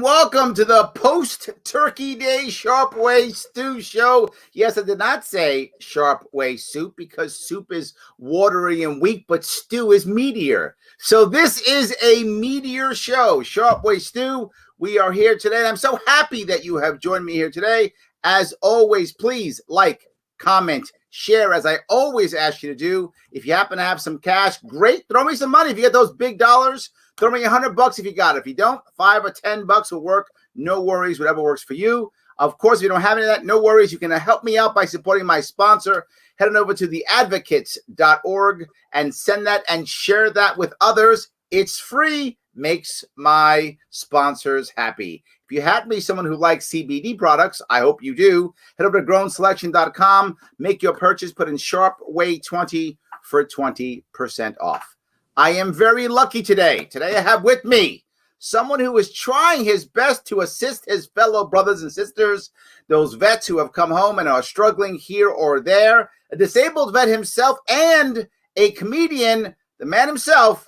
Welcome to the post-Turkey Day Sharpe Way Stew Show. Yes, I did not say Sharpe Way Soup because soup is watery and weak, but stew is meatier. So this is a meatier show, Sharpe Way Stew. We are here today, and I'm so happy that you have joined me here today. As always, please like, comment, share, as I always ask you to do. If you happen to have some cash, great. Throw me some money if you get those big dollars. Throw me $100 if you got it. If you don't, $5 or $10 will work. No worries, whatever works for you. Of course, if you don't have any of that, no worries. You can help me out by supporting my sponsor. Head on over to theadvocates.org and send that and share that with others. It's free. Makes my sponsors happy. If you happen to be someone who likes CBD products, I hope you do. Head over to grownselection.com. Make your purchase. Put in Sharpe Way 20 for 20% off. I am very lucky today. Today I have with me someone who is trying his best to assist his fellow brothers and sisters, those vets who have come home and are struggling here or there, a disabled vet himself, and a comedian, the man himself,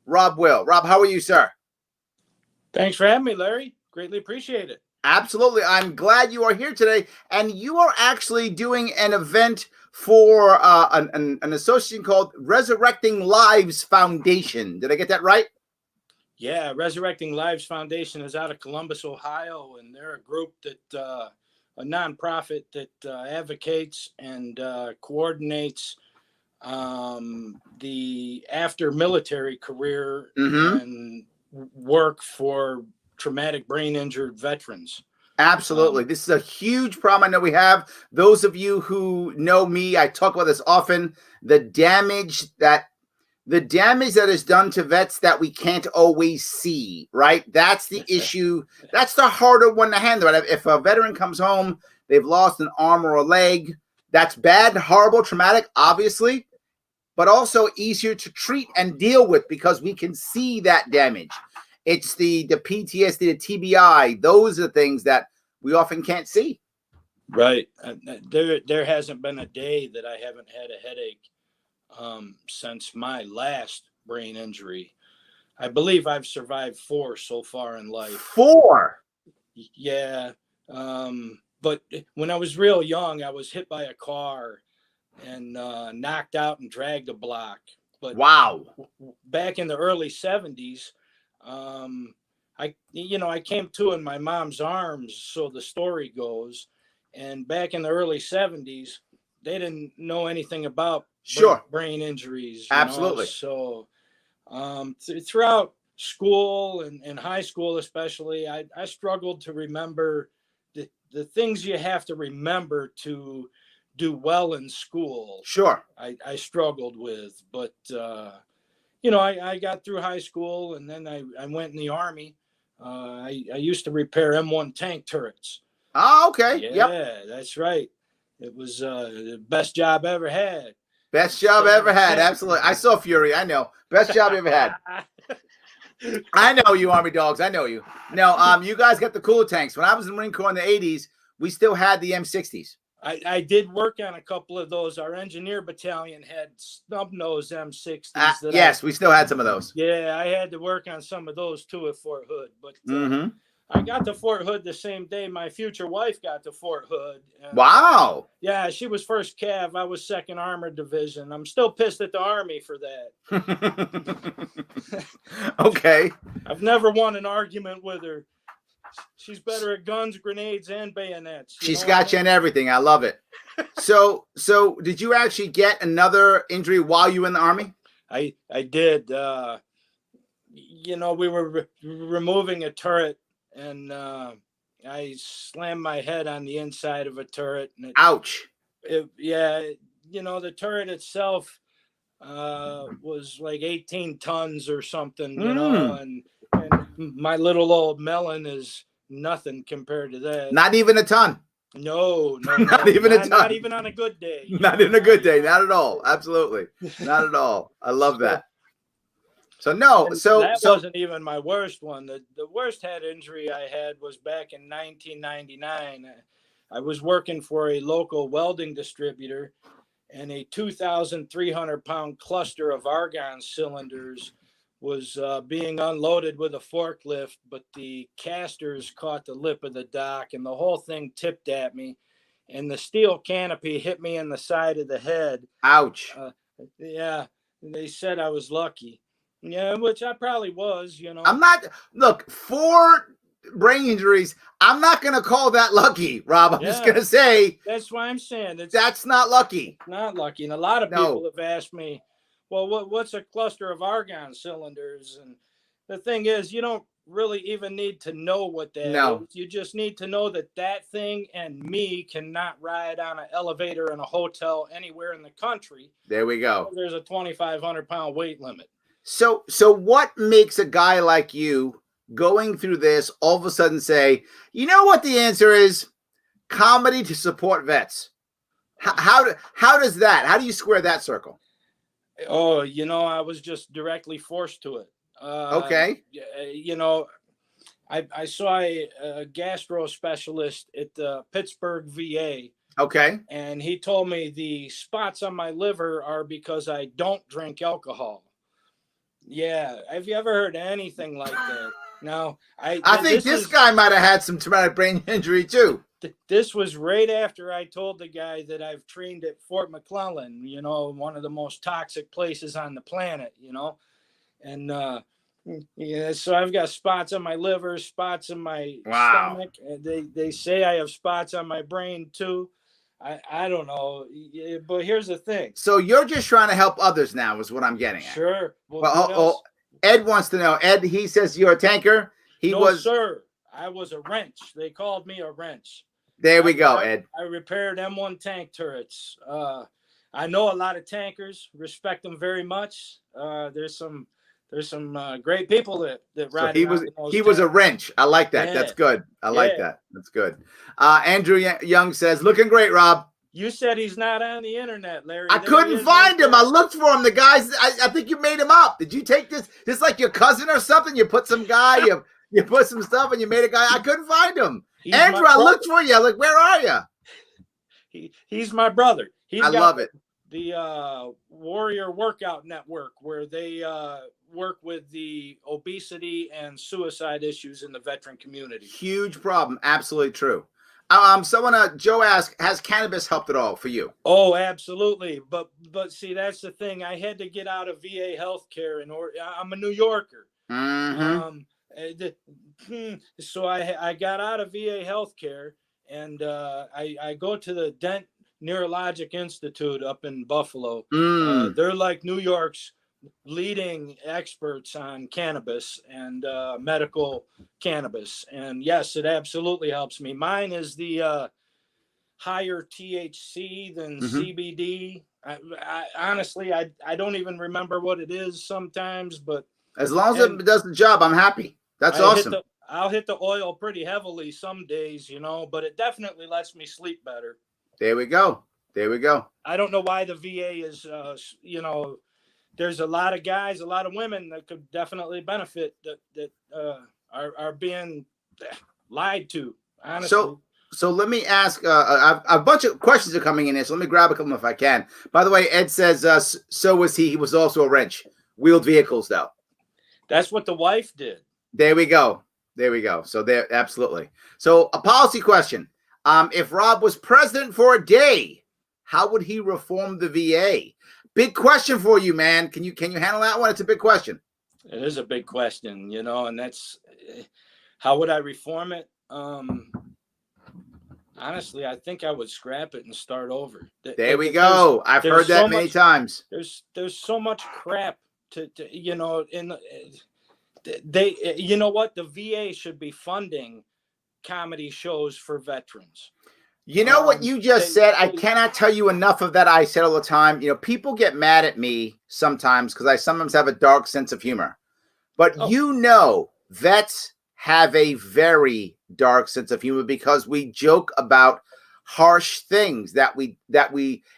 Robb Will. Robb, how are you, sir? Thanks for having me, Larry. Greatly appreciate it. Absolutely. I'm glad you are here today. And you are actually doing an event for an association called Resurrecting Lives Foundation. Did I get that right? Yeah, Resurrecting Lives Foundation is out of Columbus, Ohio, and they're a group that, a nonprofit that advocates and coordinates the after military career and work for traumatic brain injured veterans. Absolutely. This is a huge problem I know we have. Those of you who know me, I talk about this often, the damage that is done to vets that we can't always see, right? That's the issue. That's the harder one to handle. If a veteran comes home, they've lost an arm or a leg, that's bad, horrible, traumatic, obviously, but also easier to treat and deal with because we can see that damage. It's the PTSD, the TBI. Those are the things that we often can't see. Right. There hasn't been a day that I haven't had a headache since my last brain injury. I believe I've survived 4 so far in life. 4? Yeah. But when I was real young, I was hit by a car and knocked out and dragged a block. But wow. Back in the early 70s, I came to in my mom's arms, so the story goes. And back in the early 70s, they didn't know anything about brain injuries. Absolutely. So throughout school and high school especially, I struggled to remember the things you have to remember to do well in school. Sure. I struggled with, but I got through high school and then I went in the Army. I used to repair M1 tank turrets. Oh, okay. Yeah, that's right. It was the best job I ever had. Best job I ever had. Absolutely. I saw Fury. I know. Best job you ever had. I know you, Army dogs. I know you. No, you guys got the cooler tanks. When I was in the Marine Corps in the 80s, we still had the M60s. I did work on a couple of those. Our engineer battalion had snub nose M60s. Yes, we still had some of those. Yeah, I had to work on some of those too at Fort Hood. But I got to Fort Hood the same day my future wife got to Fort Hood. Wow. Yeah, she was 1st Cav. I was 2nd Armored Division. I'm still pissed at the Army for that. Okay. I've never won an argument with her. She's better at guns, grenades, and bayonets. She's got you in everything. I love it. So did you actually get another injury while you were in the Army? I did. We were removing a turret, and I slammed my head on the inside of a turret. And ouch. The turret itself was like 18 tons or something, and my little old melon is nothing compared to that. Not even a ton. No, Not even a ton. not even on a good day. Not in a good day. Not at all. Absolutely. Not at all. I love that. So no, that wasn't even my worst one. The worst head injury I had was back in 1999. I was working for a local welding distributor, and a 2,300-pound cluster of argon cylinders was being unloaded with a forklift, but the casters caught the lip of the dock, and the whole thing tipped at me, and the steel canopy hit me in the side of the head. Ouch. Yeah, they said I was lucky. Yeah, which I probably was, you know. I'm not. Look, 4 brain injuries. I'm not going to call that lucky, Rob. I'm just going to say. That's why I'm saying that's not lucky. Not lucky. And a lot of people have asked me, well, what's a cluster of argon cylinders? And the thing is, you don't really even need to know what that is. You just need to know that thing and me cannot ride on an elevator in a hotel anywhere in the country. There we go. There's a 2,500-pound weight limit. So what makes a guy like you going through this all of a sudden say, you know what the answer is? Comedy to support vets. How does that? How do you square that circle? Oh, you know, I was just directly forced to it. Okay. You know, I saw a gastro specialist at the Pittsburgh VA. Okay. And he told me the spots on my liver are because I don't drink alcohol. Yeah. Have you ever heard anything like that? No. I think this guy might have had some traumatic brain injury too. This was right after I told the guy that I've trained at Fort McClellan, you know, one of the most toxic places on the planet, you know. And yeah, so I've got spots on my liver, spots in my stomach. They say I have spots on my brain too. I don't know, but here's the thing. So you're just trying to help others now, is what I'm getting at. Sure. Well, Ed wants to know. Ed, he says you're a tanker. No, sir. I was a wrench. They called me a wrench. There we go, Ed. I repaired M1 tank turrets. I know a lot of tankers. Respect them very much. There's some great people that ride. So he was a wrench. I like that. Yeah. That's good. I like that. That's good. Andrew Young says, looking great, Rob. You said he's not on the internet, Larry. I couldn't find him. I looked for him. The guys, I think you made him up. Did you take this? This like your cousin or something? You put some guy, you put some stuff and you made a guy. I couldn't find him. Andrew, I looked for you. Like, where are you? He's my brother. I love it. The Warrior Workout Network, where they work with the obesity and suicide issues in the veteran community. Huge problem. Absolutely true. Joe asked, has cannabis helped at all for you? Oh, absolutely. But see, that's the thing. I had to get out of VA healthcare I'm a New Yorker. Mm-hmm. So I got out of VA healthcare, and I go to the Dent Neurologic Institute up in Buffalo. They're like New York's leading experts on cannabis and medical cannabis. And yes, it absolutely helps me. Mine is the higher THC than CBD. I honestly, I don't even remember what it is sometimes, but as long as it does the job, I'm happy. That's awesome. I'll hit the oil pretty heavily some days, you know, but it definitely lets me sleep better. There we go. There we go. I don't know why the VA is, you know, there's a lot of guys, a lot of women that could definitely benefit that are being lied to, honestly. So let me ask, a bunch of questions are coming in here, so let me grab a couple if I can. By the way, Ed says, so was he. He was also a wrench. Wheeled vehicles, though. That's what the wife did. There we go. There we go. So there, absolutely. So a policy question. If Rob was president for a day, how would he reform the VA? Big question for you, man. Can you handle that one? It's a big question. It is a big question, you know, and that's how would I reform it? Honestly, I think I would scrap it and start over. There we go. I've heard that many times. There's so much crap to you know, you know what? The VA should be funding comedy shows for veterans. You know what you just said? I cannot tell you enough of that. I said all the time, you know, people get mad at me sometimes because I sometimes have a dark sense of humor. But you know, vets have a very dark sense of humor because we joke about harsh things that we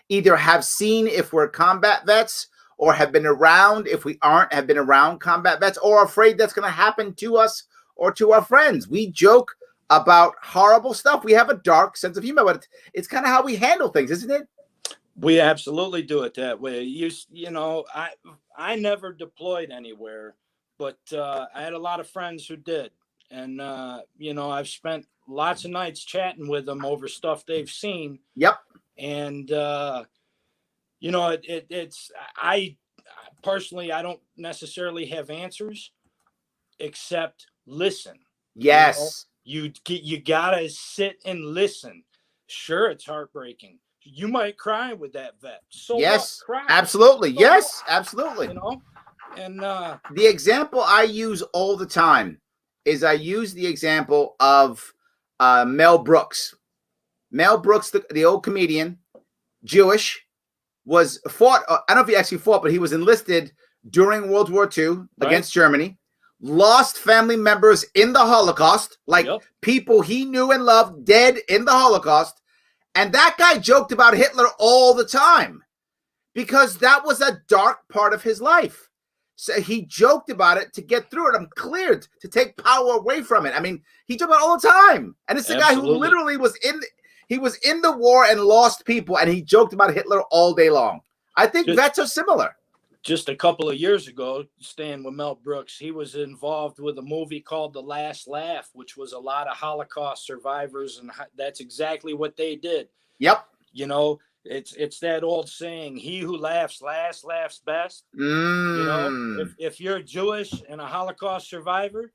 either have seen if we're combat vets, or have been around if we have been around combat vets, or afraid that's going to happen to us or to our friends. We joke about horrible stuff. We have a dark sense of humor, but it's kind of how we handle things, isn't it? We absolutely do it that way. You know, I never deployed anywhere, but I had a lot of friends who did. And, you know, I've spent lots of nights chatting with them over stuff they've seen. Yep. And, you know, I personally, I don't necessarily have answers except listen. Yes. You gotta sit and listen. Sure, it's heartbreaking. You might cry with that vet. So yes, what? Cry. Absolutely. So yes, what? absolutely. You know, and the example I use all the time is I use the example of Mel Brooks. Mel Brooks, the old comedian, Jewish, was fought. I don't know if he actually fought, but he was enlisted during World War II against Germany. Lost family members in the Holocaust, like people he knew and loved dead in the Holocaust. And that guy joked about Hitler all the time because that was a dark part of his life. So he joked about it to get through it. I'm cleared to take power away from it. I mean, he joked about it all the time. And it's the guy who literally was in the war and lost people, and he joked about Hitler all day long. I think vets are similar. Just a couple of years ago, staying with Mel Brooks, he was involved with a movie called The Last Laugh, which was a lot of Holocaust survivors, and that's exactly what they did. Yep. You know, it's that old saying, he who laughs last laughs best. You know, if you're Jewish and a Holocaust survivor,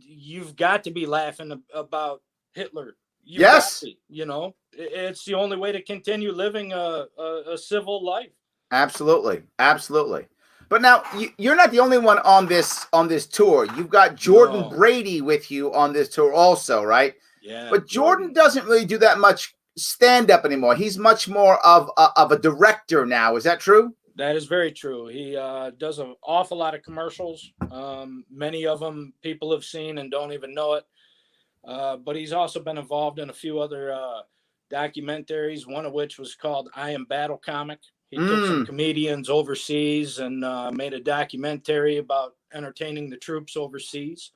you've got to be laughing about Hitler. Yes. You know, it's the only way to continue living a civil life. Absolutely. Absolutely. But now you're not the only one on this tour. You've got Jordan Brady with you on this tour also, right? Yeah. But Jordan doesn't really do that much stand-up anymore. He's much more of a director now. Is that true? That is very true. He does an awful lot of commercials. Many of them people have seen and don't even know it. But he's also been involved in a few other documentaries, one of which was called I Am Battle Comic. He took some comedians overseas and made a documentary about entertaining the troops overseas.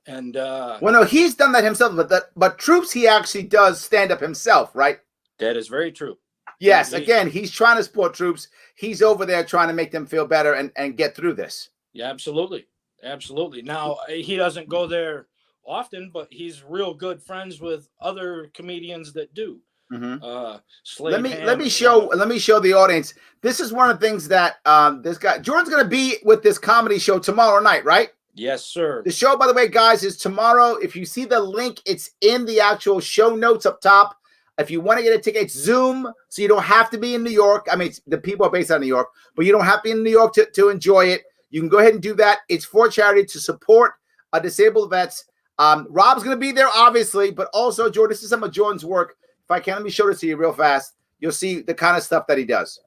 And well, no, he's done that himself, but troops, he actually does stand up himself, right? That is very true. Yes, again, he's trying to support troops. He's over there trying to make them feel better and get through this. Yeah, absolutely. Absolutely. Now, he doesn't go there often, but he's real good friends with other comedians that do. Let me show the audience. This is one of the things that this guy Jordan's going to be with this comedy show tomorrow night, right? Yes, sir. The show, by the way, guys, is tomorrow. If you see the link, it's in the actual show notes up top. If you want to get a ticket, it's Zoom, so you don't have to be in New York. I mean, the people are based out of New York, but you don't have to be in New York to enjoy it. You can go ahead and do that. It's for charity to support disabled vets. Robb's going to be there, obviously, but also, Jordan, this is some of Jordan's work. If I can, let me show this to you real fast. You'll see the kind of stuff that he does.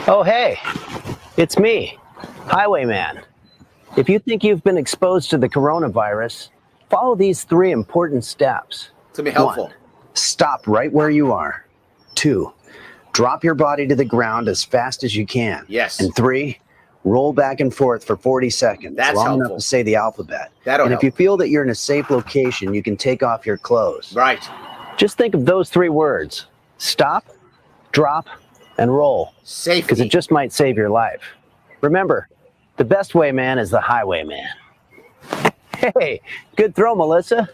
Oh, hey, it's me, Highwayman. If you think you've been exposed to the coronavirus, follow these 3 important steps. It's going to be helpful. 1, stop right where you are. 2, drop your body to the ground as fast as you can. Yes. And 3, roll back and forth for 40 seconds. That's long helpful. enough to say the alphabet. That'll and help. if you feel that you're in a safe location, you can take off your clothes. Right. Just think of those 3 words. Stop, drop, and roll. Safety. Because it just might save your life. Remember, the best way, man, is the highwayman. Hey, good throw, Melissa.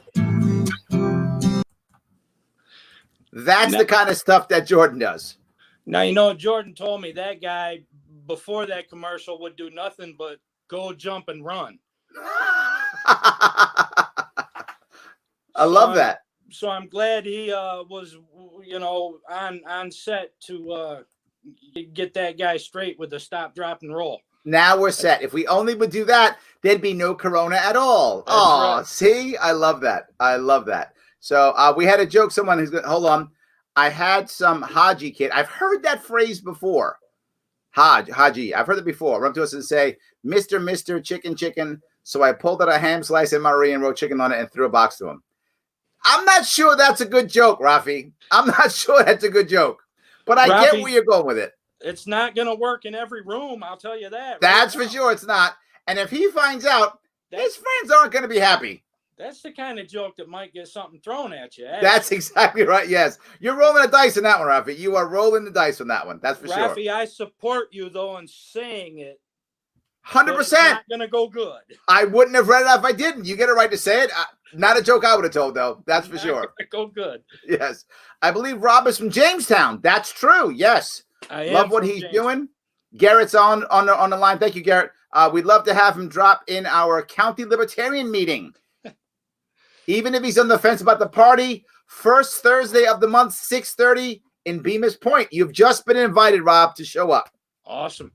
That's the kind of stuff that Jordan does. Now, you know, Jordan told me that guy before that commercial would do nothing but go, jump, and run. I love that. So I'm glad he was, you know, on set to get that guy straight with the stop, drop, and roll. Now we're set. If we only would do that, there'd be no corona at all. Oh, right. See? I love that. I love that. So we had a joke. Someone who's going to, hold on. I had some Haji kid. I've heard that phrase before. Haji. I've heard it before. Run to us and say, Mr. Chicken, So I pulled out a ham slice in Marie and wrote chicken on it and threw a box to him. I'm not sure that's a good joke, Rafi. I'm not sure that's a good joke. But I get where you're going with it. It's not going to work in every room, I'll tell you that. That's for sure it's not. And if he finds out, his friends aren't going to be happy. That's the kind of joke that might get something thrown at you. Actually. That's exactly right, yes. You're rolling the dice on that one, Rafi. You are rolling the dice on that one. That's for sure. Rafi, I support you, though, in saying it. 100%. It's not going to go good. I wouldn't have read it if I didn't. You get a right to say it. Not a joke I would have told, though. That's for sure. Go good. Yes. I believe Robb is from Jamestown. That's true. Yes. I love what he's doing. Garrett's on the line. Thank you, Garrett. We'd love to have him drop in our county libertarian meeting. Even if he's on the fence about the party, first Thursday of the month, 6:30 in Bemis Point. You've just been invited, Robb, to show up. Awesome.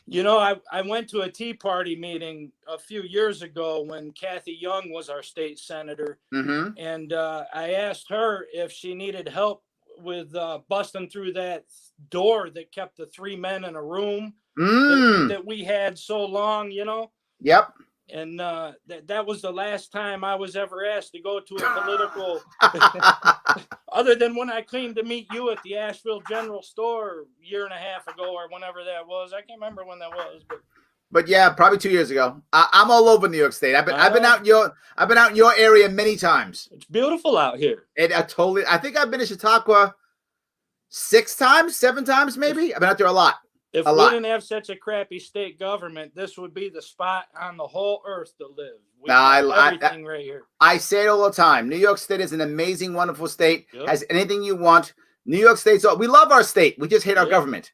You know, I went to a Tea Party meeting a few years ago when Kathy Young was our state senator. Mm-hmm. And I asked her if she needed help with busting through that door that kept the three men in a room that we had so long, you know? Yep. And that was the last time I was ever asked to go to a political, other than when I came to meet you at the Asheville General Store a year and a half ago or whenever that was. I can't remember when that was, but yeah, probably 2 years ago. I'm all over New York State. I've been out in your area many times. It's beautiful out here. I think I've been to Chautauqua 6 times, 7 times, maybe. I've been out there a lot. If we didn't have such a crappy state government, this would be the spot on the whole earth to live. Everything right here. I say it all the time. New York State is an amazing, wonderful state. Yep. Has anything you want. New York State's we love our state. We just hate our government.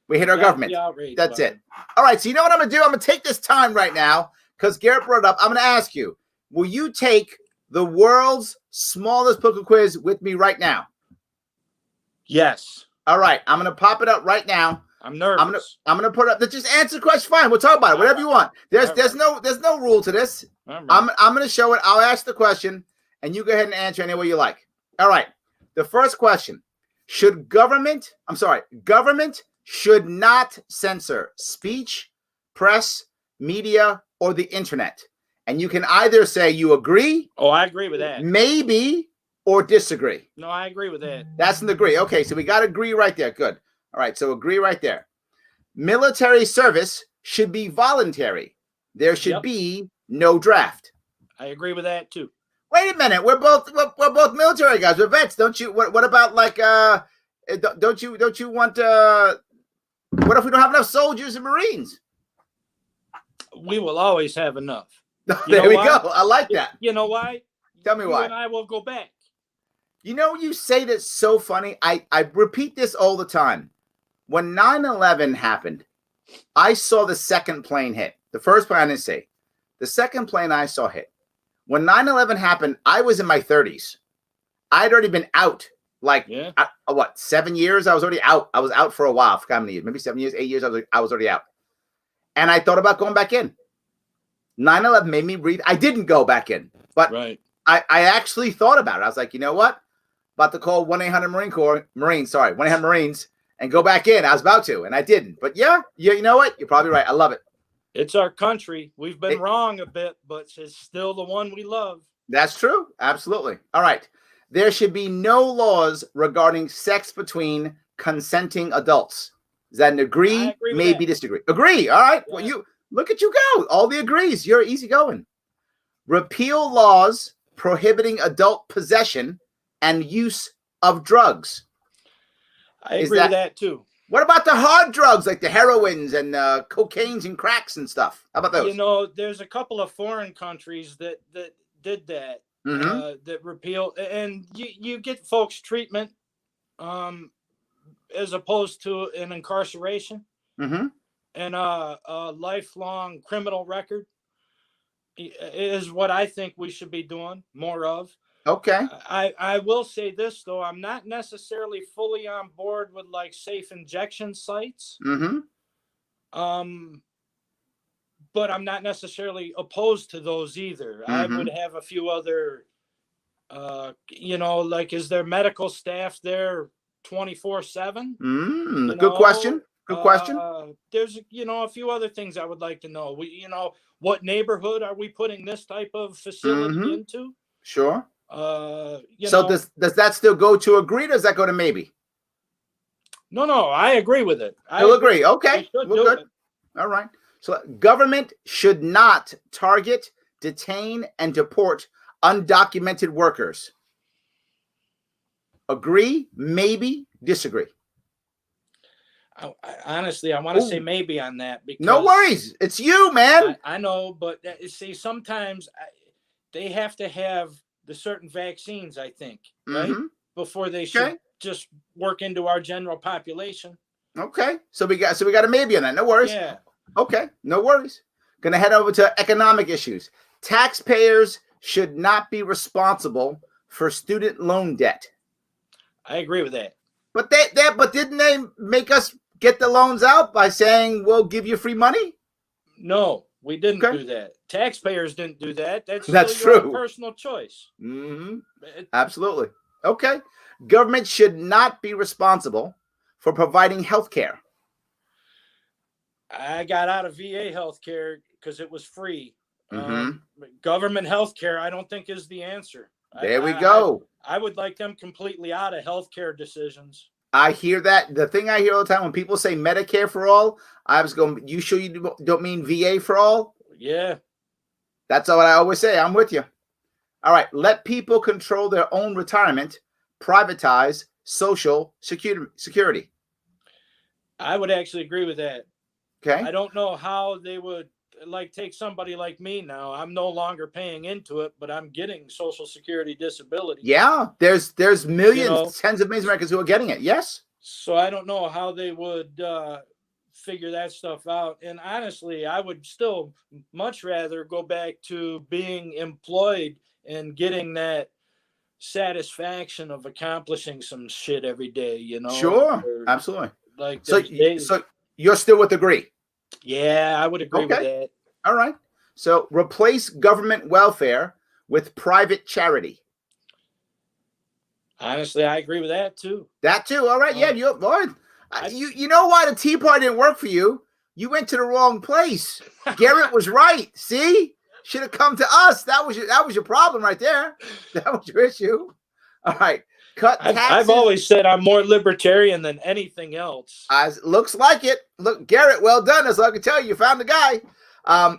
We hate our government. That's it. All right. So you know what I'm going to do? I'm going to take this time right now because Garrett brought it up. I'm going to ask you, will you take the world's smallest poker quiz with me right now? Yes. All right. I'm going to pop it up right now. I'm nervous. I'm gonna put up. Just answer the question. Fine, we'll talk about it. Whatever you want. There's no rule to this. I'm gonna show it. I'll ask the question, and you go ahead and answer any way you like. All right. The first question: government should not censor speech, press, media, or the internet. And you can either say you agree. Oh, I agree with that. Maybe or disagree. No, I agree with that. That's an agree. Okay, so we got agree right there. Good. All right, so agree right there. Military service should be voluntary. There should be no draft. I agree with that too. Wait a minute, we're both military guys. We're vets. Don't you? What about like Don't you want? What if we don't have enough soldiers and Marines? We will always have enough. There we go. I like that. You know why? Tell me why. You and I will go back. You know, you say that's so funny. I repeat this all the time. When 9/11 happened, I saw the second plane hit. The first plane I didn't see. The second plane I saw hit. When 9/11 happened, I was in my 30s. I'd already been out. 7 years? I was already out. I was out for a while. I forgot how many years. Maybe 7 years, 8 years. I was already out. And I thought about going back in. 9/11 made me breathe. I didn't go back in. But I actually thought about it. I was like, you know what? About to call 1-800 Marines, 1-800 Marines and go back in. I was about to, and I didn't. But yeah, you know what? You're probably right. I love it. It's our country. We've been wrong a bit, but it's still the one we love. That's true. Absolutely. All right. There should be no laws regarding sex between consenting adults. Is that an agree? Maybe disagree. Agree. All right. Yeah. Well, you look at you go. All the agrees. You're easy going. Repeal laws prohibiting adult possession and use of drugs. I agree with that too. What about the hard drugs like the heroines and cocaines and cracks and stuff? How about those? You know, there's a couple of foreign countries that did that, that repeal, and you get folks treatment as opposed to an incarceration and a lifelong criminal record is what I think we should be doing more of. Okay. I will say this, though. I'm not necessarily fully on board with like safe injection sites. But I'm not necessarily opposed to those either. I would have a few other, like, is there medical staff there 24/7? Good question. Good question. There's, a few other things I would like to know. What neighborhood are we putting this type of facility into? Sure. So does that still go to agree, or does that go to maybe? No, I agree with it. You'll agree. Okay. We're good. All right. So government should not target, detain, and deport undocumented workers. Agree, maybe, disagree. Honestly, I want to say maybe on that. Because no worries. It's you, man. I know, but see, sometimes they have to have the certain vaccines, I think, right? Before they should just work into our general population. Okay. So we got a maybe on that. No worries. Yeah. Okay. No worries. Gonna head over to economic issues. Taxpayers should not be responsible for student loan debt. I agree with that. But but didn't they make us get the loans out by saying we'll give you free money? No, we didn't do that. Taxpayers didn't do that. That's your true. Personal choice. Absolutely. Okay. Government should not be responsible for providing health care. I got out of VA health care because it was free. Government health care, I don't think, is the answer. There we go. I would like them completely out of healthcare decisions. I hear that. The thing I hear all the time when people say Medicare for all, I was going, you sure you don't mean VA for all? Yeah. That's what I always say. I'm with you. All right. Let people control their own retirement. Privatize social security. I would actually agree with that. Okay. I don't know how they would take somebody like me now. I'm no longer paying into it, but I'm getting Social Security disability. Yeah, there's millions, tens of millions of Americans who are getting it. Yes. So I don't know how they would figure that stuff out. And honestly, I would still much rather go back to being employed and getting that satisfaction of accomplishing some shit every day. Sure, absolutely. So you're still with agree. Yeah, I would agree with that. All right. So replace government welfare with private charity. Honestly, I agree with that too. That too. All right. Yeah, you know why the Tea Party didn't work for you? You went to the wrong place. Garrett was right. See? Should have come to us. That was your problem right there. That was your issue. All right. Cut taxes. I've always said I'm more libertarian than anything else. Looks like it. Look, Garrett, well done. That's all I can tell you. You found the guy.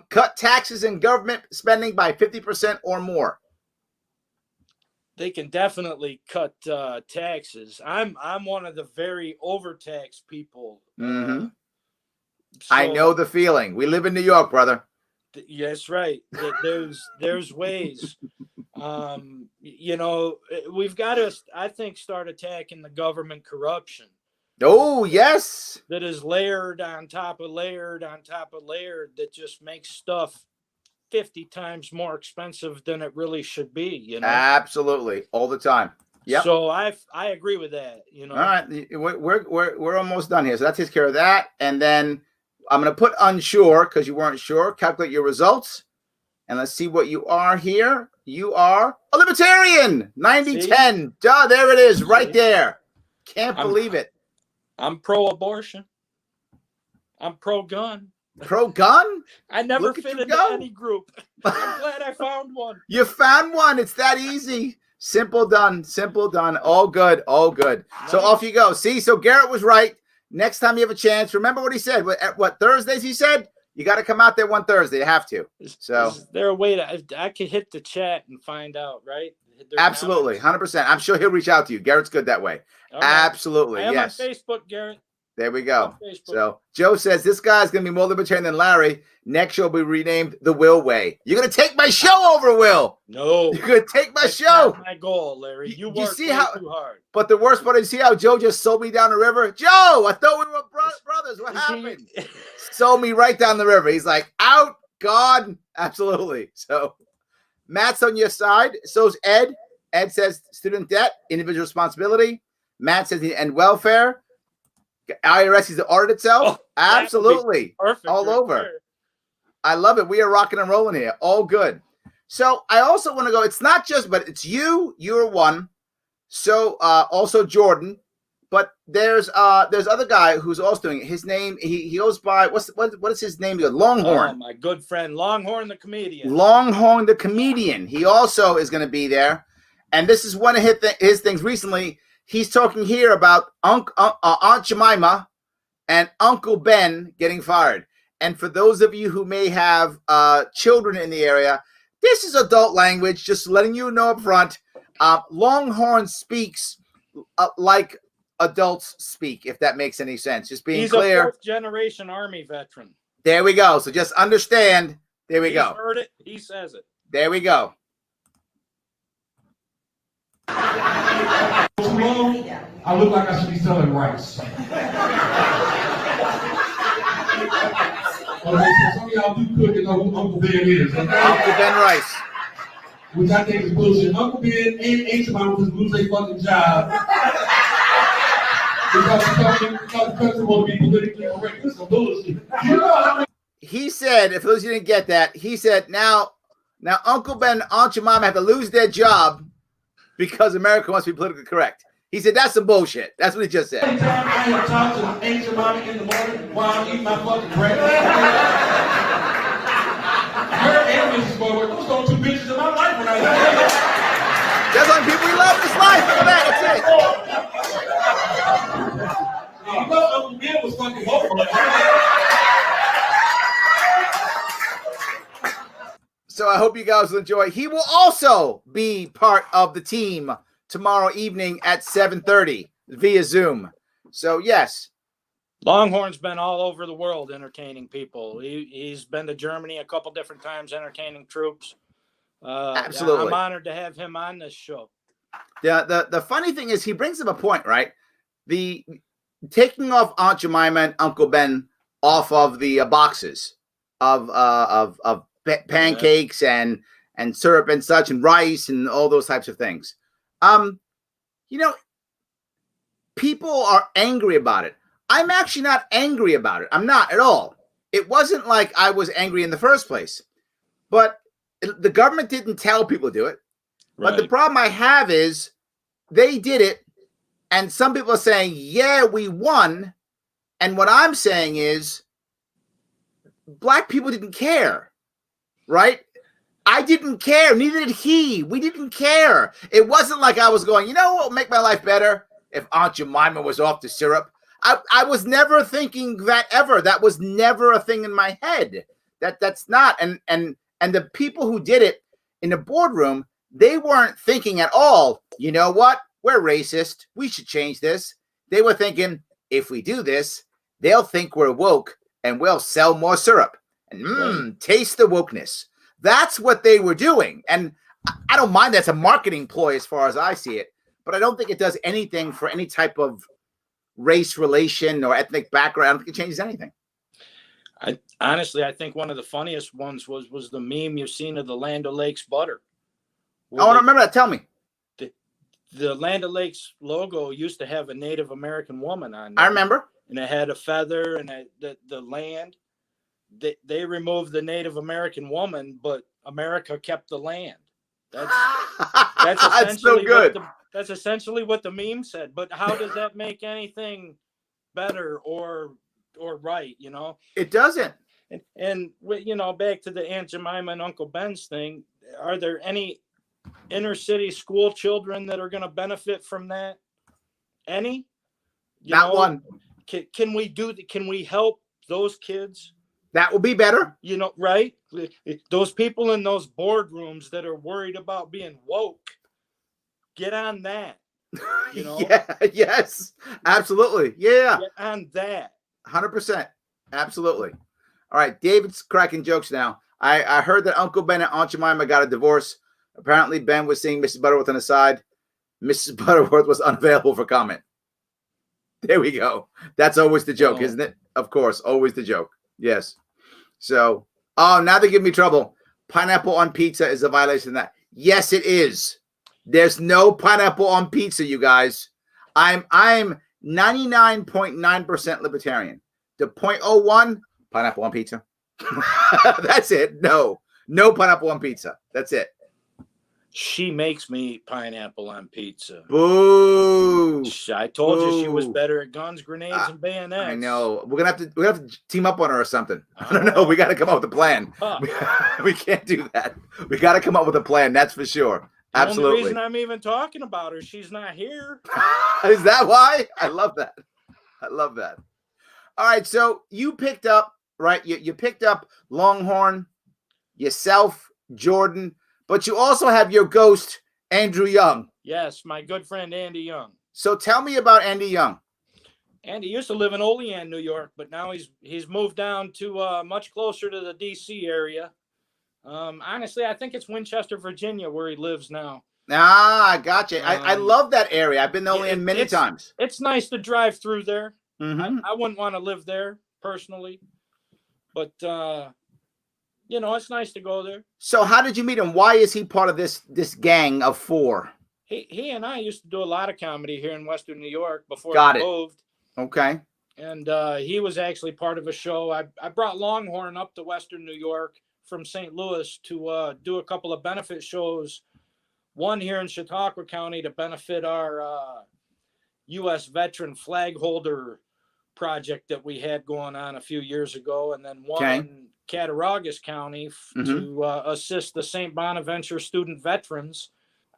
Cut taxes and government spending by 50% or more. They can definitely cut taxes. I'm one of the very overtaxed people. So, I know the feeling. We live in New York, brother. Yes, right. There's ways. We've got to, I think, start attacking the government corruption. Oh, yes. That is layered on top of layered on top of layered that just makes stuff 50 times more expensive than it really should be, Absolutely. All the time. Yeah. So I agree with that, All right. We're almost done here. So that takes care of that. And then I'm going to put unsure because you weren't sure. Calculate your results. And let's see what you are here. You are a libertarian. 90-10. Duh, there it is right there. Can't believe it. I'm pro-abortion. I'm pro-gun. Pro-gun? I never fit into any group. I'm glad I found one. You found one. It's that easy. Simple done. Simple done. All good. All good. Nice. So off you go. See, so Garrett was right. Next time you have a chance, remember what he said. What Thursdays he said? You got to come out there one Thursday. You have to. So is there a way I could hit the chat and find out, right? Absolutely. 100%. I'm sure he'll reach out to you. Garrett's good that way. Right. Absolutely. I am yes. on Facebook, Garrett. There we go. So Joe says this guy's going to be more libertarian than Larry. Next show will be renamed The Will Way. You're going to take my show over, Will. No. You're going to take my show. That's my goal, Larry. You work too hard. But the worst part is, see how Joe just sold me down the river? Joe, I thought we were brothers. What happened? Sold me right down the river. He's like, out, God. Absolutely. So Matt's on your side. So's Ed. Ed says student debt, individual responsibility. Matt says the end welfare. IRS is to audit itself. Oh, absolutely. Perfect. All over. Sure. I love it. We are rocking and rolling here. All good. So I also want to go, it's not just, but it's you're one. So also Jordan, But there's other guy who's also doing it. His name, he goes by, what is his name? He goes Longhorn. Oh, my good friend Longhorn the comedian. Longhorn the comedian. He also is going to be there. And this is one of his things recently. He's talking here about Aunt Jemima and Uncle Ben getting fired. And for those of you who may have children in the area, this is adult language, just letting you know up front. Longhorn speaks like adults speak, if that makes any sense. Just being clear. He's a fourth-generation Army veteran. There we go. So just understand. There we go. He's heard it. He says it. There we go. I look like I should be selling rice. Okay, so some of y'all do cook and know who Uncle Ben is. Okay? Uncle Ben Rice. Which I think is bullshit. Uncle Ben and Aunt Jemima just lose their fucking job. because the country want to be politically correct. This is some bullshit. You know how many He said, if those of you didn't get that, he said, now Uncle Ben and Aunt Jemima have to lose their job because America wants to be politically correct. He said, that's some bullshit. That's what he just said. time I have talked to Aunt Jemima in the morning while I'm eating my fucking breakfast. Her and Mrs. Butterworth, those are two bitches in my life when I was there. That's why people we love in this life. Look at that. That's it. You know Uncle Ben was fucking hopeless. So I hope you guys will enjoy. He will also be part of the team tomorrow evening at 7:30 via Zoom. So yes. Longhorn's been all over the world entertaining people. He's been to Germany a couple different times entertaining troops. Absolutely. I'm honored to have him on this show. The funny thing is he brings up a point, right? The taking off Aunt Jemima and Uncle Ben off of the boxes of pancakes and syrup and such and rice and all those types of things. People are angry about it. I'm actually not angry about it. I'm not at all. It wasn't like I was angry in the first place, but the government didn't tell people to do it. Right. But the problem I have is they did it. And some people are saying, yeah, we won. And what I'm saying is black people didn't care, right? I didn't care. Neither did he. We didn't care. It wasn't like I was going, you know what will make my life better? If Aunt Jemima was off the syrup. I was never thinking that ever. That was never a thing in my head. That's not. And the people who did it in the boardroom, they weren't thinking at all, you know what? We're racist. We should change this. They were thinking, if we do this, they'll think we're woke and we'll sell more syrup. And taste the wokeness. That's what they were doing. And I don't mind that's a marketing ploy as far as I see it, but I don't think it does anything for any type of race relation or ethnic background. I don't think it changes anything. I think one of the funniest ones was the meme you've seen of the Land O'Lakes butter. I don't remember that. Tell me. The Land O'Lakes logo used to have a Native American woman on there. I remember. And it had a feather and the land. They removed the Native American woman, but America kept the land. That's essentially so good. That's essentially what the meme said. But how does that make anything better or right? You know, it doesn't. And back to the Aunt Jemima and Uncle Ben's thing. Are there any inner city school children that are going to benefit from that? Any? Not one. Can we help those kids? That will be better. Right? Those people in those boardrooms that are worried about being woke, get on that. Yeah, yes, absolutely. Yeah. Get on that. 100%. Absolutely. All right. David's cracking jokes now. I heard that Uncle Ben and Aunt Jemima got a divorce. Apparently, Ben was seeing Mrs. Butterworth on the side. Mrs. Butterworth was unavailable for comment. There we go. That's always the joke, isn't it? Of course. Always the joke. Yes. So, now they give me trouble. Pineapple on pizza is a violation of that. Yes, it is. There's no pineapple on pizza, you guys. I'm 99.9% libertarian. The 0.01 pineapple on pizza. That's it. No pineapple on pizza. That's it. She makes me eat pineapple on pizza. Boo! I told you she was Boo. better at guns, grenades, and bayonets. I know. We're gonna have to team up on her or something. I don't know. We got to come up with a plan. Huh. We can't do that. We got to come up with a plan. That's for sure. The Absolutely. only reason I'm even talking about her, she's not here. Is that why? I love that. I love that. All right. So you picked up, right? You picked up Longhorn, yourself, Jordan, but you also have your ghost, Andrew Young. Yes, my good friend Andy Young. So tell me about Andy Young. Andy used to live in Olean, New York, but now he's moved down to much closer to the D.C. area. Honestly, I think it's Winchester, Virginia, where he lives now. Ah, I gotcha. I love that area. I've been there many times. It's nice to drive through there. Mm-hmm. I wouldn't want to live there personally, but it's nice to go there. So how did you meet him? Why is he part of this gang of 4? He and I used to do a lot of comedy here in Western New York before Got we it. moved. Okay. And he was actually part of a show. I brought Longhorn up to Western New York from St. Louis to do a couple of benefit shows. One here in Chautauqua County to benefit our U.S. veteran flag holder project that we had going on a few years ago. And then one in Cattaraugus County to assist the St. Bonaventure student veterans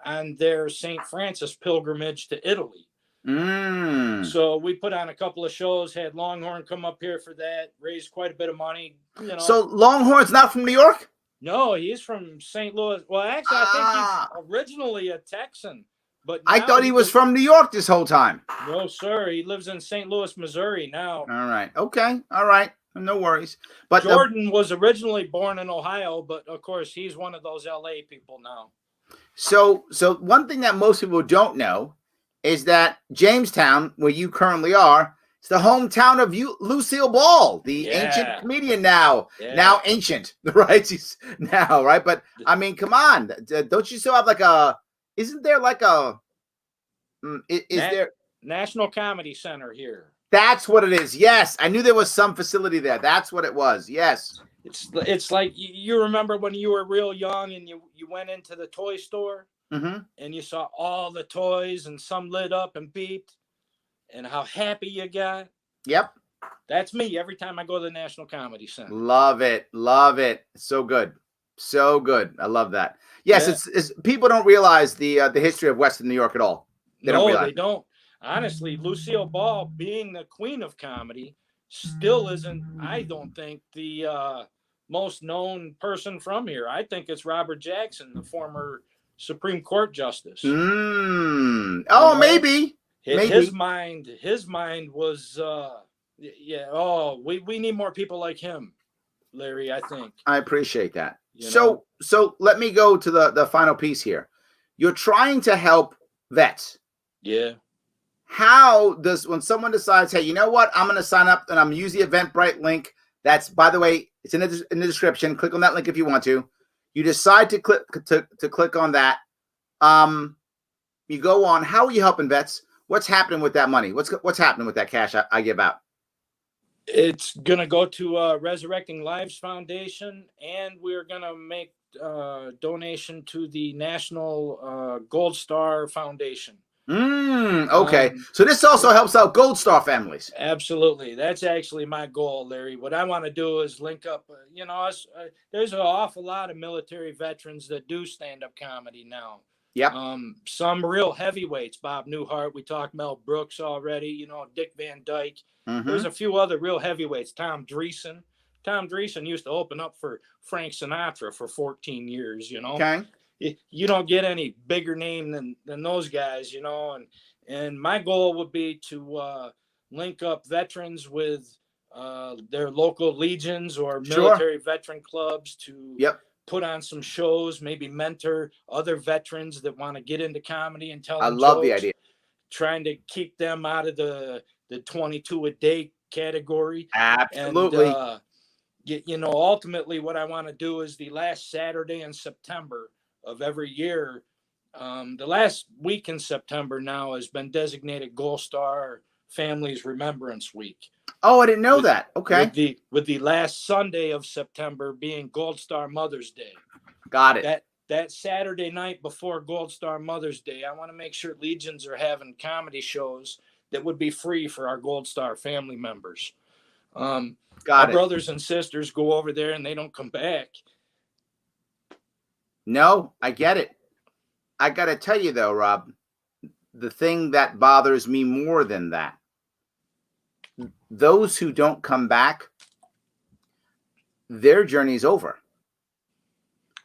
on their St. Francis pilgrimage to Italy. So we put on a couple of shows, had Longhorn come up here for that, raised quite a bit of money. So Longhorn's not from New York? No, he's from St. Louis. Well, actually, I think he's originally a Texan, but I thought he was from New York this whole time. No, sir. He lives in St. Louis, Missouri now. All right. Okay. All right. No worries. But Jordan was originally born in Ohio, but of course he's one of those LA people now. So one thing that most people don't know is that Jamestown, where you currently are, it's the hometown of Lucille Ball, the ancient comedian now. Now ancient, right? She's now, right? But I mean, come on. Don't you still have isn't there there National Comedy Center here? That's what it is. Yes. I knew there was some facility there. That's what it was. Yes. It's like you remember when you were real young and you went into the toy store and you saw all the toys and some lit up and beeped and how happy you got. Yep. That's me every time I go to the National Comedy Center. Love it. Love it. So good. So good. I love that. Yes. Yeah. It's people don't realize the history of Western New York at all. They don't. Honestly, Lucille Ball, being the queen of comedy, still isn't, I don't think, the most known person from here. I think it's Robert Jackson, the former Supreme Court justice. Maybe. His mind was, we need more people like him, Larry, I think. I appreciate that. So let me go to the final piece here. You're trying to help vets. Yeah. How does, when someone decides, hey, you know what, I'm going to sign up and I'm using the Eventbrite link. That's, by the way, it's in the description. Click on that link if you want to. You decide to click on that. You go on. How are you helping vets? What's happening with that money? What's happening with that cash I give out? It's going to go to Resurrecting Lives Foundation, and we're going to make donation to the National Gold Star Foundation. Okay. So this also helps out Gold Star families. Absolutely. That's actually my goal, Larry. What I want to do is link up, there's an awful lot of military veterans that do stand-up comedy now. Yep. Some real heavyweights, Bob Newhart. We talked Mel Brooks already, Dick Van Dyke. There's a few other real heavyweights. Tom Dreesen. Tom Dreesen used to open up for Frank Sinatra for 14 years, Okay. You don't get any bigger name than those guys, and my goal would be to link up veterans with their local legions or military veteran clubs to put on some shows, maybe mentor other veterans that want to get into comedy and tell them I love jokes, the idea. Trying to keep them out of the 22 a day category. Absolutely. And, ultimately what I want to do is the last Saturday in September of every year. The last week in September now has been designated Gold Star Families Remembrance Week. Oh, I didn't know that. Okay. With the last Sunday of September being Gold Star Mother's Day. Got it. that Saturday night before Gold Star Mother's Day, I want to make sure Legions are having comedy shows that would be free for our Gold Star family members. Our brothers and sisters go over there and they don't come back. No, I get it. I got to tell you, though, Rob, the thing that bothers me more than that, those who don't come back, their journey's over.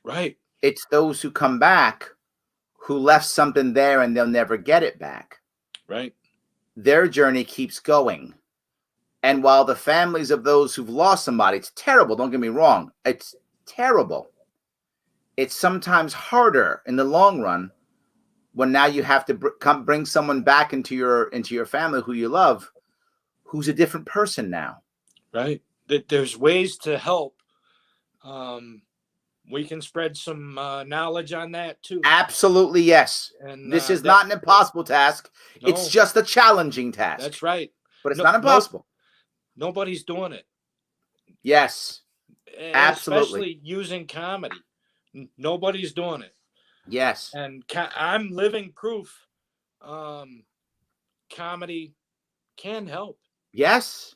Right. It's those who come back who left something there and they'll never get it back. Right. Their journey keeps going. And while the families of those who've lost somebody, it's terrible. Don't get me wrong. It's terrible. It's sometimes harder in the long run when now you have to bring someone back into your family who you love, who's a different person now. Right. There's ways to help. We can spread some knowledge on that too. Absolutely, yes. And this is not an impossible task. No. It's just a challenging task. That's right. But it's not impossible. Nobody's doing it. Yes. Absolutely. Especially using comedy. Nobody's doing it. Yes. And I'm living proof comedy can help. Yes.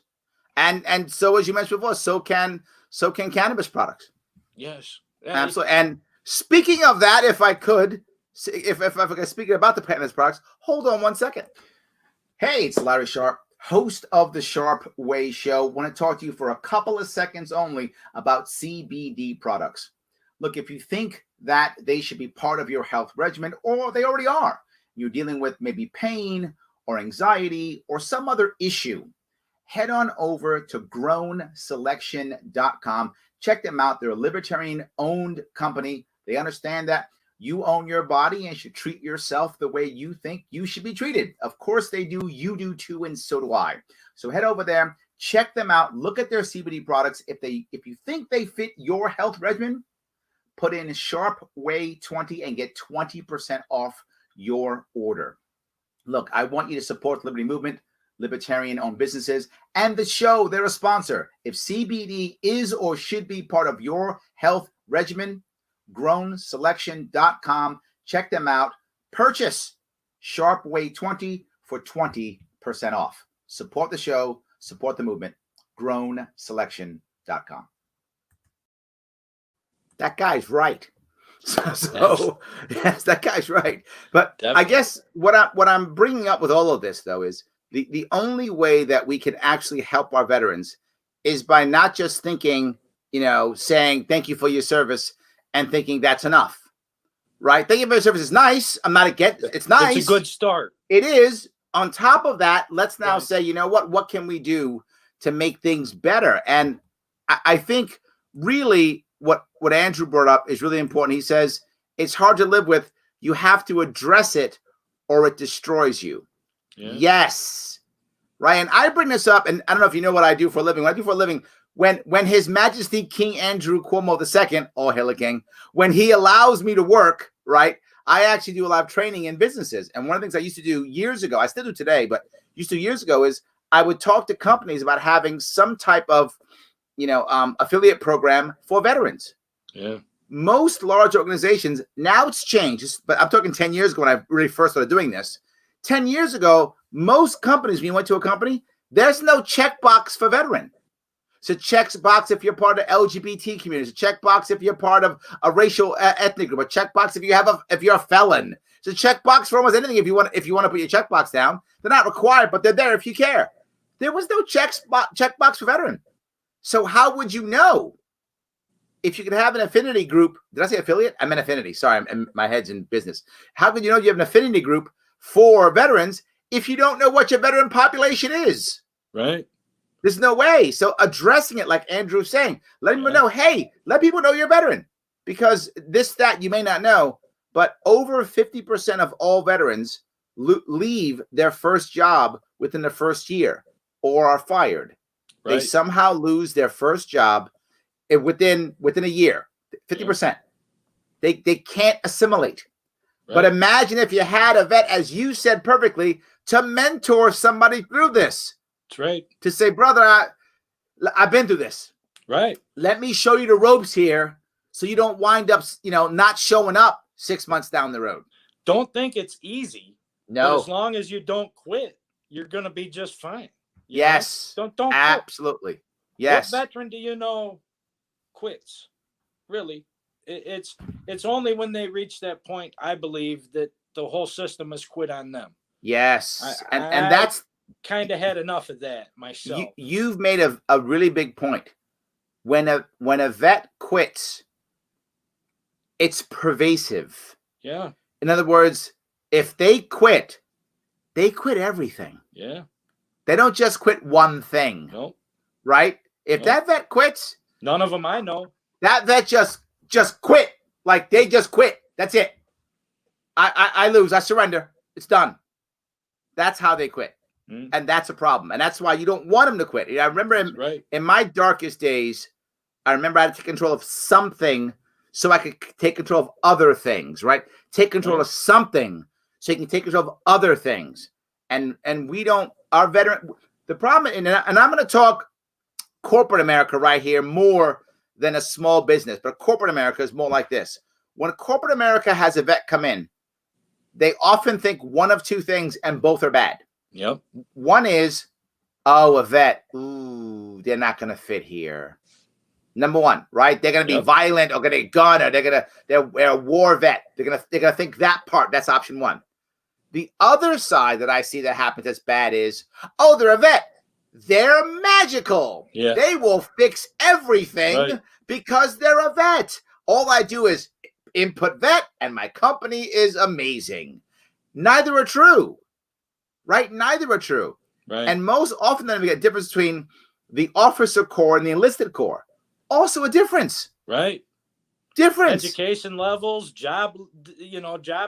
And so, as you mentioned before, so can cannabis products. Yes. Absolutely. And speaking of that, if I could speak about the cannabis products, hold on one second. Hey, it's Larry Sharpe, host of the Sharpe Way show. Want to talk to you for a couple of seconds only about CBD products. Look, if you think that they should be part of your health regimen, or they already are, you're dealing with maybe pain or anxiety or some other issue, head on over to grownselection.com. Check them out. They're a libertarian-owned company. They understand that you own your body and should treat yourself the way you think you should be treated. Of course they do. You do too, and so do I. So head over there, check them out, look at their CBD products. If you think they fit your health regimen, put in Sharpe Way 20 and get 20% off your order. Look, I want you to support the Liberty Movement, libertarian-owned businesses, and the show. They're a sponsor. If CBD is or should be part of your health regimen, grownselection.com. Check them out. Purchase Sharpe Way 20 for 20% off. Support the show. Support the movement. grownselection.com. That guy's right. So yes, that guy's right. But definitely. I guess what I'm bringing up with all of this, though, is the only way that we can actually help our veterans is by not just thinking, saying thank you for your service and thinking that's enough, right? Thank you for your service is nice. I'm not against it. It's nice. It's a good start. It is. On top of that, let's now say, what can we do to make things better? And I think really what Andrew brought up is really important. He says it's hard to live with. You have to address it or it destroys you. Yeah. Yes. Right. And I bring this up, and I don't know if you know what I do for a living. What I do for a living, when His Majesty King Andrew Cuomo II, or Hilla King, when he allows me to work, right, I actually do a lot of training in businesses. And one of the things I used to do years ago, I still do today, but used to years ago, is I would talk to companies about having some type of affiliate program for veterans. Yeah. Most large organizations, now it's changed, but I'm talking 10 years ago when I really first started doing this. 10 years ago, most companies, when you went to a company, there's no checkbox for veteran. It's a checkbox if you're part of the LGBT community. It's a checkbox if you're part of a racial ethnic group. A checkbox if you're a felon. It's a checkbox for almost anything. If you want to put your checkbox down, they're not required, but they're there if you care. There was no checkbox for veteran. So how would you know if you could have an affinity group? Did I say affiliate? I meant affinity. Sorry, my head's in business. How could you know you have an affinity group for veterans if you don't know what your veteran population is? Right. There's no way. So addressing it, like Andrew was saying, letting them know, hey, let people know you're a veteran. Because this stat you may not know, but over 50% of all veterans leave their first job within the first year or are fired. Right. They somehow lose their first job within a year, 50%. They can't assimilate. Right. But imagine if you had a vet, as you said perfectly, to mentor somebody through this. That's right. To say, brother, I've been through this. Right. Let me show you the ropes here so you don't wind up, not showing up 6 months down the road. Don't think it's easy. No. But as long as you don't quit, you're going to be just fine. Yes. Don't quit. Absolutely. Yes. What veteran do you know quits? Really? It's only when they reach that point, I believe, that the whole system has quit on them. Yes. And that's kind of had enough of that myself. You've made a really big point. When a vet quits, it's pervasive. Yeah. In other words, if they quit everything. Yeah. They don't just quit one thing. Nope. Right? If that vet quits, none of them I know. That vet just quit. Like they just quit. That's it. I lose. I surrender. It's done. That's how they quit. And that's a problem. And that's why you don't want them to quit. I remember in my darkest days, I remember I had to take control of something so I could take control of other things, right? Take control of something so you can take control of other things. And we don't, our veteran, the problem, and I'm going to talk corporate America right here more than a small business, but corporate America is more like this. When corporate America has a vet come in, they often think one of two things, and both are bad. Yep. One is, a vet, ooh, they're not going to fit here. Number one, right? They're going to be violent, or going to get gun, or they're a war vet. They're going to think that part. That's option one. The other side that I see that happens that's bad is, they're a vet. They're magical. Yeah. They will fix everything because they're a vet. All I do is input vet, and my company is amazing. Neither are true, right? Neither are true. Right. And most often then we get a difference between the officer corps and the enlisted corps. Also a difference. Right. Difference. Education levels, job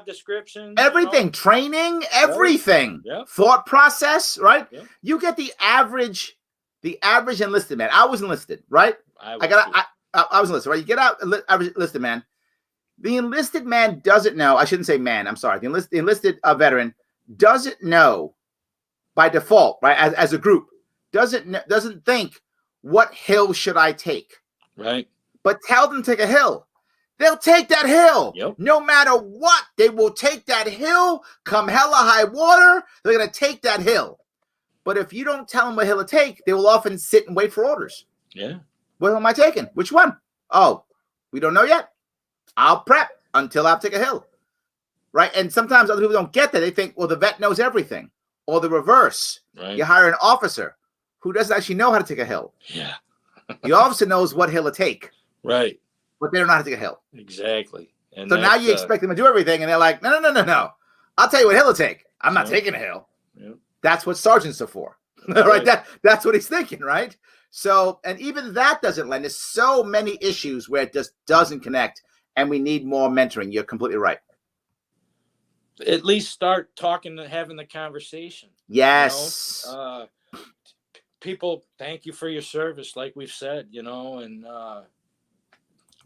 description. Everything. Training, everything. Right. Yep. Thought process, right? Yep. You get the average enlisted man. I was enlisted, right? I was enlisted, right? You get out average enlisted man. The enlisted man doesn't know. I shouldn't say man. I'm sorry. The enlisted veteran doesn't know by default, right? As a group, doesn't think, what hill should I take? Right. But tell them to take a hill. They'll take that hill. Yep. No matter what, they will take that hill. Come hella high water, they're going to take that hill. But if you don't tell them what hill to take, they will often sit and wait for orders. Yeah. What hill am I taking? Which one? Oh, we don't know yet. I'll prep until I take a hill. Right? And sometimes other people don't get that. They think, well, the vet knows everything. Or the reverse. Right. You hire an officer who doesn't actually know how to take a hill. Yeah. The officer knows what hill to take. Right. But they don't know how to take a hill. Exactly. And so now you expect them to do everything, and they're like, no. I'll tell you what hill to take. I'm not taking a hill. Yep. That's what sergeants are for. Right? That's what he's thinking, right? So, and even that doesn't lend. There's so many issues where it just doesn't connect, and we need more mentoring. You're completely right. At least start talking and having the conversation. Yes. People, thank you for your service, like we've said, and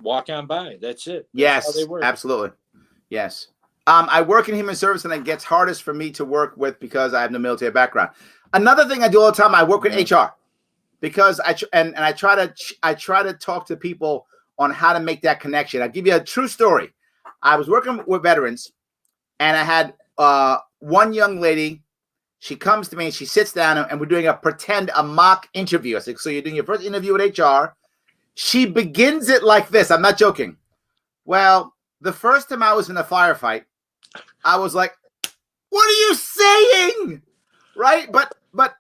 walk on by. That's it. That's how they work. Absolutely. Yes. I work in human service, and it gets hardest for me to work with because I have no military background. Another thing I do all the time, I work with HR because I try to talk to people on how to make that connection. I'll give you a true story. I was working with veterans, and I had one young lady. She comes to me and she sits down, and we're doing a mock interview. I said, so you're doing your first interview with HR. She begins it like this. I'm not joking. Well, the first time I was in a firefight, I was like, what are you saying? Right? But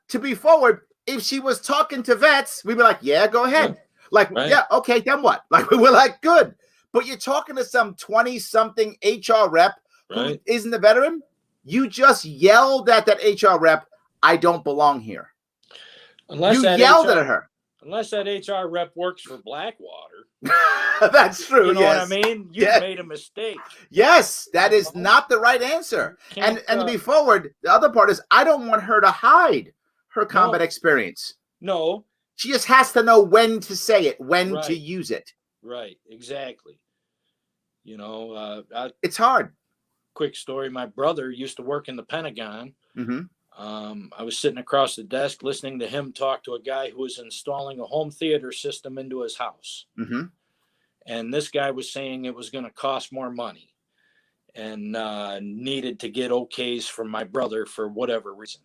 to be forward, if she was talking to vets, we'd be like, yeah, go ahead. Yeah, okay, then what? Like, we're like, good. But you're talking to some 20-something HR rep who isn't a veteran. You just yelled at that HR rep, I don't belong here. You yelled at her. Unless that HR rep works for Blackwater. That's true. You know what I mean? You've made a mistake. Yes, that is not the right answer. And to be forward, the other part is I don't want her to hide her combat experience. No. She just has to know when to say it, when to use it. Right, exactly. It's hard. Quick story. My brother used to work in the Pentagon. Mm-hmm. I was sitting across the desk listening to him talk to a guy who was installing a home theater system into his house. Mm-hmm. And this guy was saying it was going to cost more money and needed to get okays from my brother for whatever reason.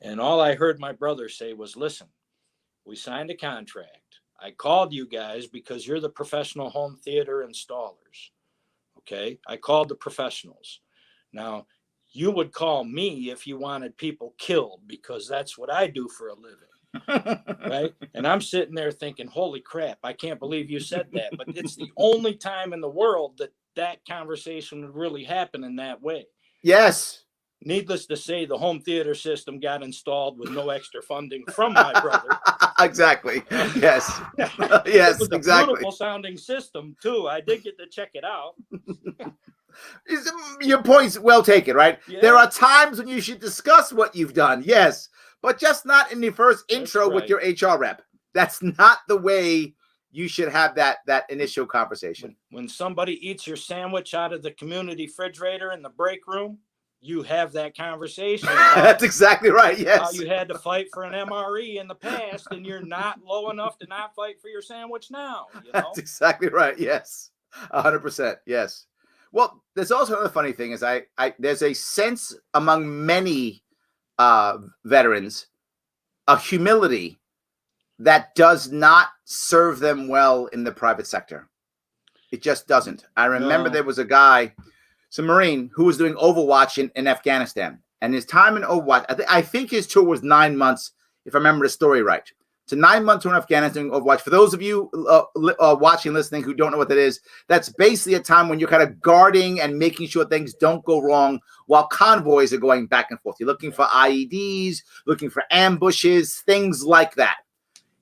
And all I heard my brother say was, listen, we signed a contract. I called you guys because you're the professional home theater installers. Okay. I called the professionals. Now, you would call me if you wanted people killed because that's what I do for a living. Right. And I'm sitting there thinking, holy crap, I can't believe you said that. But it's the only time in the world that that conversation would really happen in that way. Yes. Needless to say, the home theater system got installed with no extra funding from my brother. Exactly. Yes. Yes, Yes, a exactly. beautiful sounding system too. I did get to check it out. Your point's well taken, right? Yeah. There are times when you should discuss what you've done, yes, but just not in the first intro with your HR rep. That's not the way you should have that initial conversation. When somebody eats your sandwich out of the community refrigerator in the break room, you have that conversation. That's exactly right. Yes. How you had to fight for an MRE in the past, and you're not low enough to not fight for your sandwich now. You know? That's exactly right. Yes. 100%. Yes. Well, there's also another funny thing is there's a sense among many veterans of humility that does not serve them well in the private sector. It just doesn't. I remember there was a guy, some Marine, who was doing Overwatch in Afghanistan. And his time in Overwatch, I think his tour was 9 months, if I remember the story right. So 9 months in Afghanistan doing Overwatch. For those of you watching, listening, who don't know what that is, that's basically a time when you're kind of guarding and making sure things don't go wrong while convoys are going back and forth. You're looking for IEDs, looking for ambushes, things like that.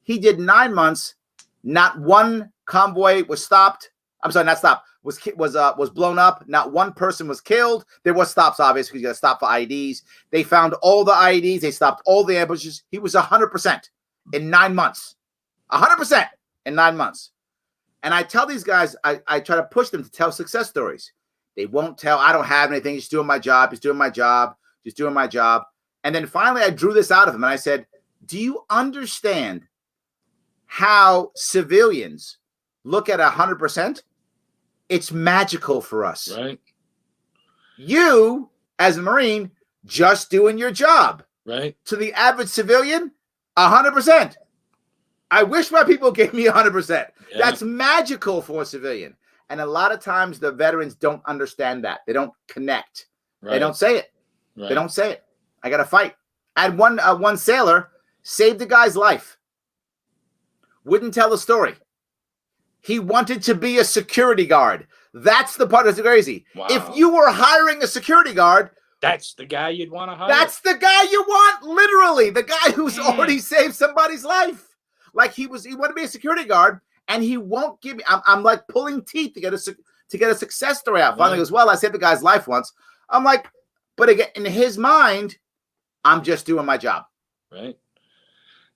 He did 9 months. Not one convoy was stopped. I'm sorry, not stopped. Was blown up. Not one person was killed. There was stops, obviously, because you got to stop for IEDs. They found all the IEDs. They stopped all the ambushes. He was 100% in 9 months. 100% in 9 months. And I tell these guys, I try to push them to tell success stories. They won't tell. I don't have anything. Just doing my job. Just doing my job. Just doing my job. And then finally, I drew this out of him. And I said, do you understand how civilians look at 100%? It's magical for us. Right. You, as a Marine, just doing your job. Right. To the average civilian, 100%. I wish my people gave me 100%. Yeah. That's magical for a civilian. And a lot of times the veterans don't understand that. They don't connect. Right. They don't say it. Right. They don't say it. I got to fight. I had one sailor saved the guy's life. Wouldn't tell the story. He wanted to be a security guard. That's the part that's crazy. Wow. If you were hiring a security guard, that's the guy you'd want to hire. That's the guy you want, literally. The guy who's already saved somebody's life. Like he wanted to be a security guard, and he won't give me. I'm like pulling teeth to get a success story out. Finally, goes, well, I saved the guy's life once. I'm like, but again, in his mind, I'm just doing my job. Right.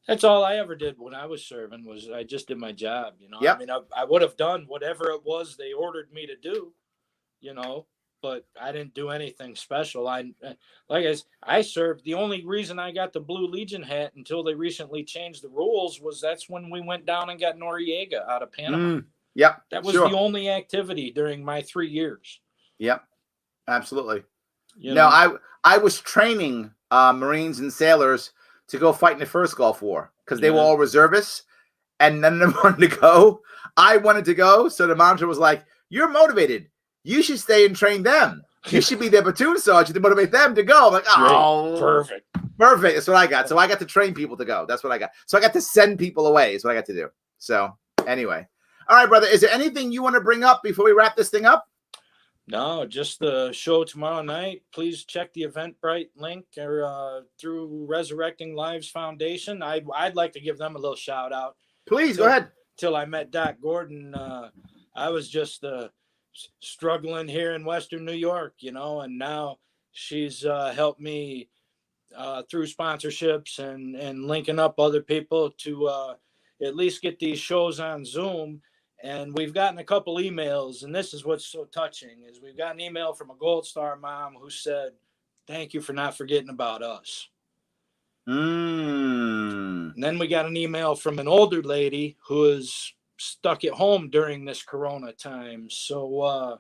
That's all I ever did when I was serving was I just did my job, you know. Yep. I mean, I would have done whatever it was they ordered me to do, you know, but I didn't do anything special. I served. The only reason I got the Blue Legion hat until they recently changed the rules was that's when we went down and got Noriega out of Panama. Yep. That was the only activity during my 3 years. Yep. Absolutely. You know, I was training Marines and sailors to go fight in the first Gulf War because they were all reservists and none of them wanted to go. I wanted to go. So the monitor was like, you're motivated. You should stay and train them. You should be their platoon sergeant to motivate them to go. I'm like, oh, perfect. That's what I got. So I got to train people to go. That's what I got. So I got to send people away is what I got to do. So anyway. All right, brother. Is there anything you want to bring up before we wrap this thing up? No, just the show tomorrow night. Please check the Eventbrite link or through Resurrecting Lives Foundation. I'd like to give them a little shout out. Please go ahead. Till I met Doc Gordon, I was just struggling here in Western New York, you know, and now she's helped me through sponsorships and linking up other people to at least get these shows on Zoom. And we've gotten a couple emails, and this is what's so touching is we've got an email from a Gold Star mom who said, thank you for not forgetting about us. And then we got an email from an older lady who is stuck at home during this Corona time. So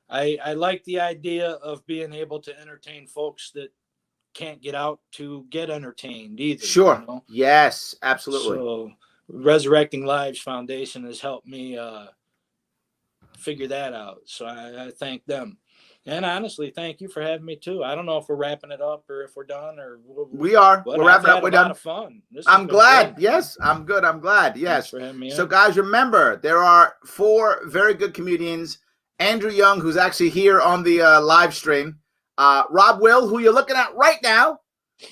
I like the idea of being able to entertain folks that can't get out to get entertained either. Sure. You know? Yes, absolutely. So Resurrecting Lives Foundation has helped me figure that out. So I thank them. And honestly, thank you for having me too. I don't know if we're wrapping it up or if we're done or we are. We're wrapping up. We're done. A lot of fun. I'm glad. Great. Yes, I'm good. I'm glad. Yes. Thanks for having me so on. Guys, remember, there are 4 very good comedians. Andrew Young, who's actually here on the live stream. Robb Will, who you're looking at right now.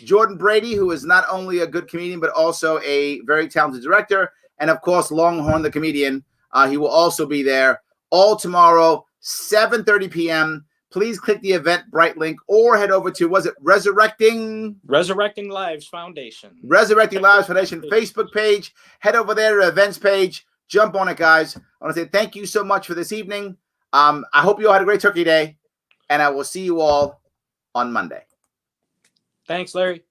Jordan Brady, who is not only a good comedian, but also a very talented director. And of course, Longhorn, the comedian. He will also be there all tomorrow, 7:30 p.m. Please click the Eventbrite link or head over to, was it Resurrecting Lives Foundation. Resurrecting Lives Foundation Facebook page. Head over there to events page. Jump on it, guys. I want to say thank you so much for this evening. I hope you all had a great Turkey Day, and I will see you all on Monday. Thanks, Larry.